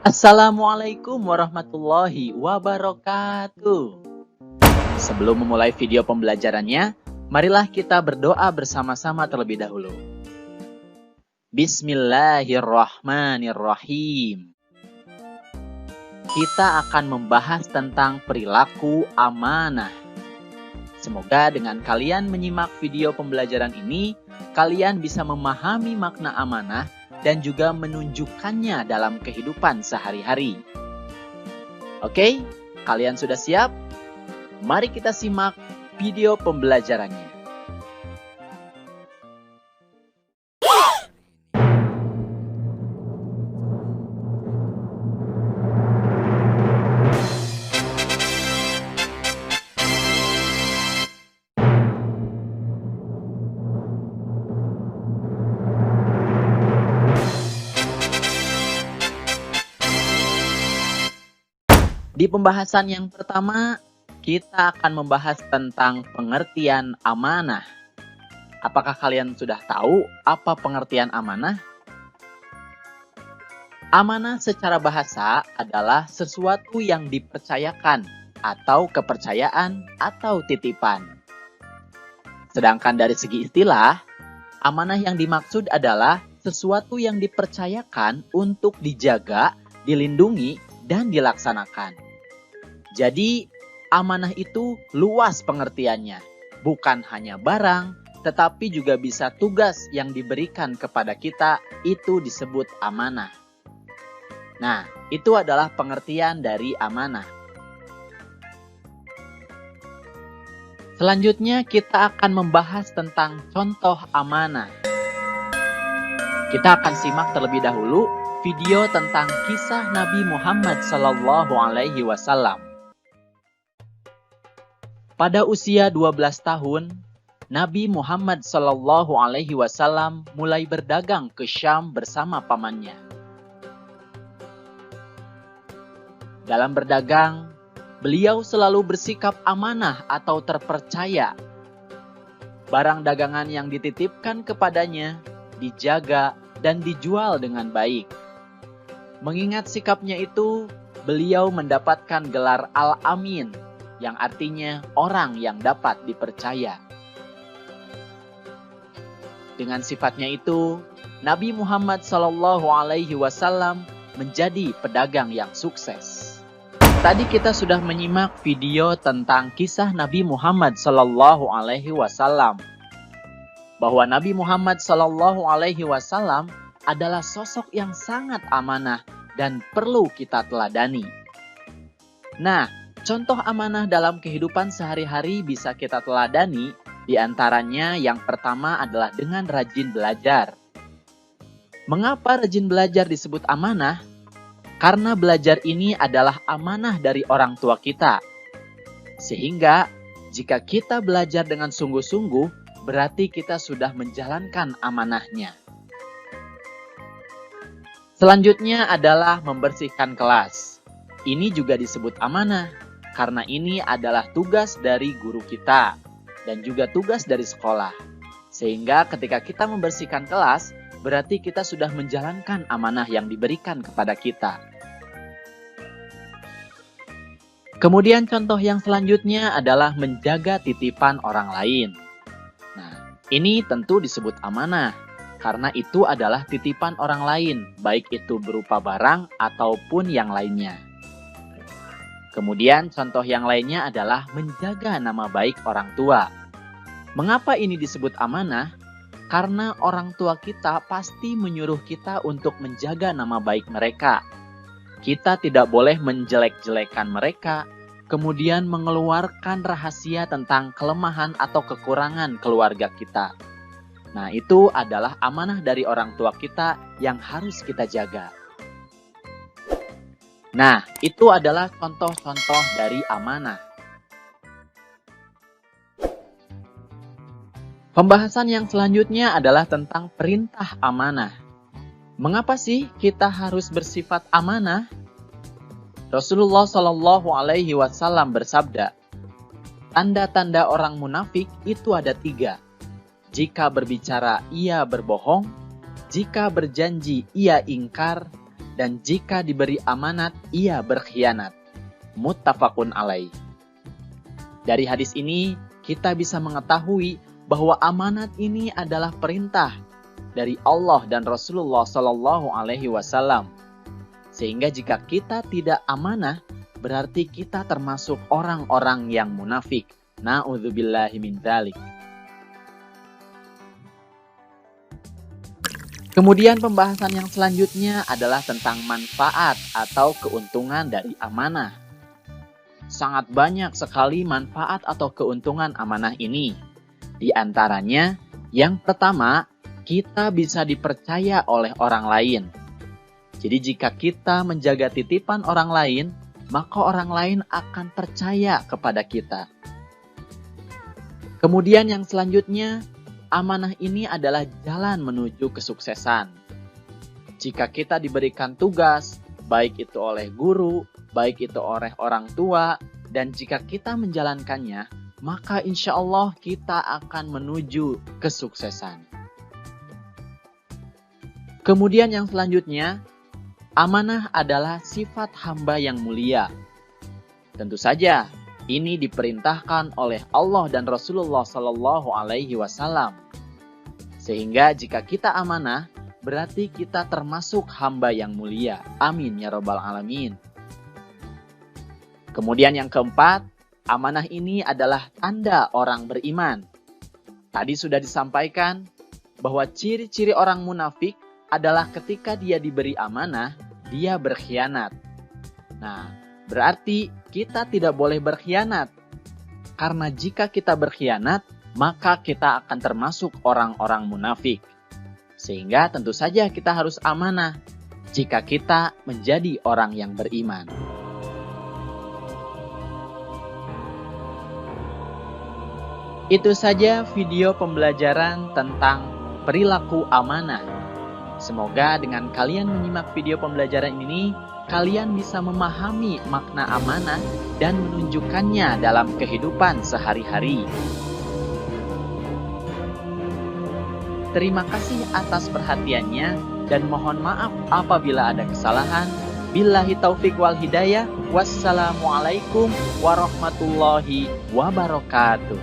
Assalamualaikum warahmatullahi wabarakatuh. Sebelum memulai video pembelajarannya, marilah kita berdoa bersama-sama terlebih dahulu. Bismillahirrahmanirrahim. Kita akan membahas tentang perilaku amanah. Semoga dengan kalian menyimak video pembelajaran ini, kalian bisa memahami makna amanah dan juga menunjukkannya dalam kehidupan sehari-hari. Oke, kalian sudah siap? Mari kita simak video pembelajarannya. Di pembahasan yang pertama, kita akan membahas tentang pengertian amanah. Apakah kalian sudah tahu apa pengertian amanah? Amanah secara bahasa adalah sesuatu yang dipercayakan atau kepercayaan atau titipan. Sedangkan dari segi istilah, amanah yang dimaksud adalah sesuatu yang dipercayakan untuk dijaga, dilindungi, dan dilaksanakan. Jadi, amanah itu luas pengertiannya. Bukan hanya barang, tetapi juga bisa tugas yang diberikan kepada kita, itu disebut amanah. Nah, itu adalah pengertian dari amanah. Selanjutnya, kita akan membahas tentang contoh amanah. Kita akan simak terlebih dahulu video tentang kisah Nabi Muhammad SAW. Pada usia 12 tahun, Nabi Muhammad SAW mulai berdagang ke Syam bersama pamannya. Dalam berdagang, beliau selalu bersikap amanah atau terpercaya. Barang dagangan yang dititipkan kepadanya dijaga dan dijual dengan baik. Mengingat sikapnya itu, beliau mendapatkan gelar Al-Amin, yang artinya orang yang dapat dipercaya. Dengan sifatnya itu, Nabi Muhammad SAW menjadi pedagang yang sukses. Tadi kita sudah menyimak video tentang kisah Nabi Muhammad SAW, bahwa Nabi Muhammad SAW adalah sosok yang sangat amanah dan perlu kita teladani. Nah, contoh amanah dalam kehidupan sehari-hari bisa kita teladani, di antaranya yang pertama adalah dengan rajin belajar. Mengapa rajin belajar disebut amanah? Karena belajar ini adalah amanah dari orang tua kita. Sehingga, jika kita belajar dengan sungguh-sungguh, berarti kita sudah menjalankan amanahnya. Selanjutnya adalah membersihkan kelas. Ini juga disebut amanah, karena ini adalah tugas dari guru kita dan juga tugas dari sekolah. Sehingga ketika kita membersihkan kelas, berarti kita sudah menjalankan amanah yang diberikan kepada kita. Kemudian contoh yang selanjutnya adalah menjaga titipan orang lain. Nah, ini tentu disebut amanah, karena itu adalah titipan orang lain, baik itu berupa barang ataupun yang lainnya. Kemudian contoh yang lainnya adalah menjaga nama baik orang tua. Mengapa ini disebut amanah? Karena orang tua kita pasti menyuruh kita untuk menjaga nama baik mereka. Kita tidak boleh menjelek-jelekan mereka, kemudian mengeluarkan rahasia tentang kelemahan atau kekurangan keluarga kita. Nah, itu adalah amanah dari orang tua kita yang harus kita jaga. Nah, itu adalah contoh-contoh dari amanah. Pembahasan yang selanjutnya adalah tentang perintah amanah. Mengapa sih kita harus bersifat amanah? Rasulullah SAW bersabda, tanda-tanda orang munafik itu ada 3. Jika berbicara ia berbohong, jika berjanji ia ingkar, dan jika diberi amanat, ia berkhianat. Muttafaqun alaih. Dari hadis ini, kita bisa mengetahui bahwa amanat ini adalah perintah dari Allah dan Rasulullah Shallallahu Alaihi Wasallam. Sehingga jika kita tidak amanah, berarti kita termasuk orang-orang yang munafik. Na'udzubillahi min dzalik. Kemudian pembahasan yang selanjutnya adalah tentang manfaat atau keuntungan dari amanah. Sangat banyak sekali manfaat atau keuntungan amanah ini. Di antaranya, yang pertama, kita bisa dipercaya oleh orang lain. Jadi jika kita menjaga titipan orang lain, maka orang lain akan percaya kepada kita. Kemudian yang selanjutnya, amanah ini adalah jalan menuju kesuksesan. Jika kita diberikan tugas, baik itu oleh guru, baik itu oleh orang tua, dan jika kita menjalankannya, maka insya Allah kita akan menuju kesuksesan. Kemudian yang selanjutnya, amanah adalah sifat hamba yang mulia. Tentu saja, ini diperintahkan oleh Allah dan Rasulullah Shallallahu Alaihi Wasallam. Sehingga jika kita amanah, berarti kita termasuk hamba yang mulia. Amin ya Rabbal Alamin. Kemudian yang keempat, amanah ini adalah tanda orang beriman. Tadi sudah disampaikan bahwa ciri-ciri orang munafik adalah ketika dia diberi amanah, dia berkhianat. Nah, berarti kita tidak boleh berkhianat. Karena jika kita berkhianat, maka kita akan termasuk orang-orang munafik. Sehingga tentu saja kita harus amanah jika kita menjadi orang yang beriman. Itu saja video pembelajaran tentang perilaku amanah. Semoga dengan kalian menyimak video pembelajaran ini, kalian bisa memahami makna amanah dan menunjukkannya dalam kehidupan sehari-hari. Terima kasih atas perhatiannya dan mohon maaf apabila ada kesalahan. Billahi taufik wal hidayah. Wassalamualaikum warahmatullahi wabarakatuh.